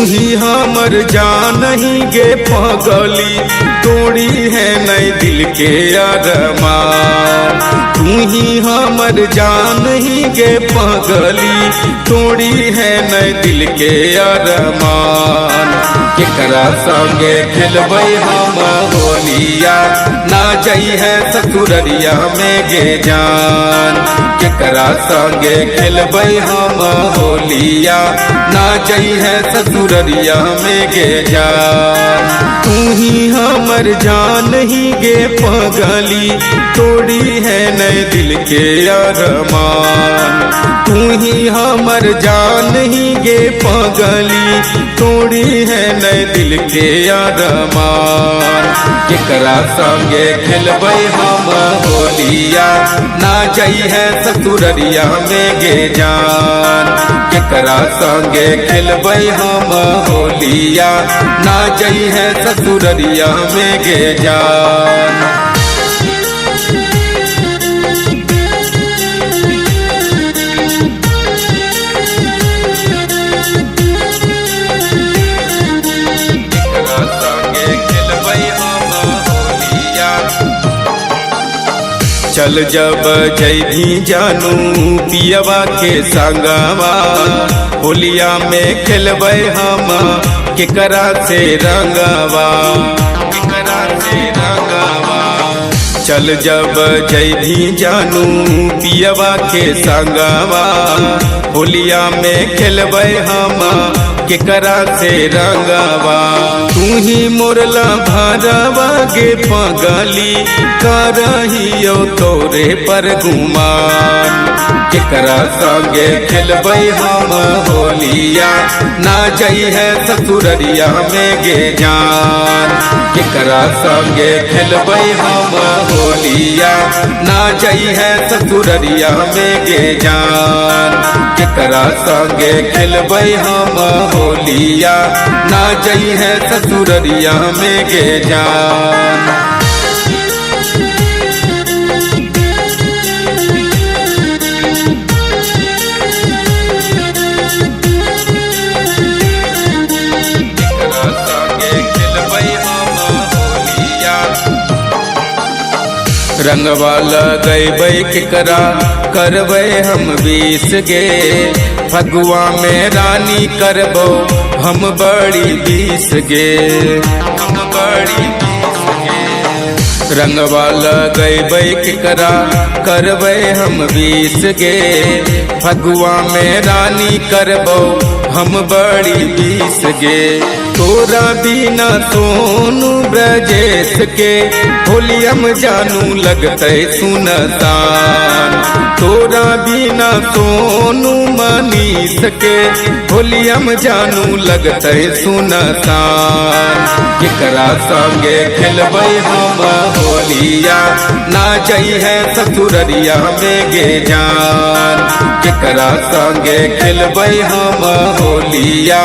ही हमर जान ही गे पगली, तोड़ी है नई दिल के अरमान। तू ही हमर जान ही गे पगली, तोड़ी है नई दिल के अरमान। केकरा संगे खेलबै हम होलिया, ना जई है ससुररिया में गे जान। केकरा संगे खेलबै हम होलिया, ना जई है ससुररिया में गे जान। तू ही हमर जान ही गे पगली, तोड़ी है नए दिल के अरमान। तू ही हमर जान ही गे पगली, तोड़ी है नए दिल के अरमान। केकरा संगे खेलबै हम होलिया, ना जई है ससुररिया में गे जान। केकरा संगे खेलबै हम होलिया, ना जई है ससुररिया में गे जान। चल जब जैभी जानू पियवा के संगवा, होलिया में खेलबै हम केकरा से रंगवा, केकरा से रंगवा। चल जब जैभी जानू पियवा के संगवा, होलिया में खेलबै हम केकरा से रंगवा। तू ही मोरला भरवा गे पगली, करहियो तोरे पर गुमान। केकरा संगे खेलबै हम होलिया, ना जई है ससुररिया में गे जान। केकरा संगे खेलबै हम होलिया, ना जई है ससुररिया में गे जान। केकरा संगे खेलबै हम होलिया, ना जई है ससुररिया में गे जान। रंगवा लगैबै केकरा करबै हम बीस गे, फगुआ में रानी करबो हम बड़ी बीस गे, हम बड़ी बीस गे। रंगवा लगैबै केकरा करबै हम बीस गे, फगुआ में रानी करबो हम बड़ी बीस गे। तोरा बिना सोनू ब्रजेश के होलियम जानू लगतै सुनसान। तोरा बिना सोनू मनीष के होलियम जानू लगतै सुनसान। केकरा संगे खेलबै हम होलिया, ना जई है ससुररिया में गे जान। केकरा संगे खेलबै हम होलिया,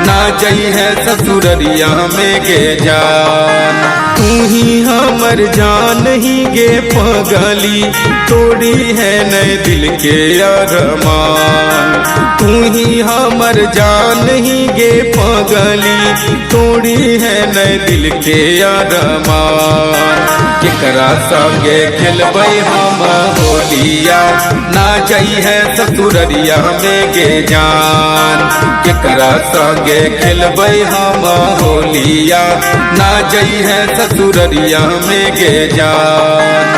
ना जई है ससुररिया में गे जान। तू ही हमर जान ही गे पगली, तोड़ी है नए दिल के अरमान। तू ही हमर जान ही गे पगली, तोड़ी है नए दिल के अरमान। केकरा संगे खेलबै हम होलिया, ना जई है ससुररिया में गे जान। केकरा संगे खेलबै हम होलिया, ना जई है ससुररिया में गे जान।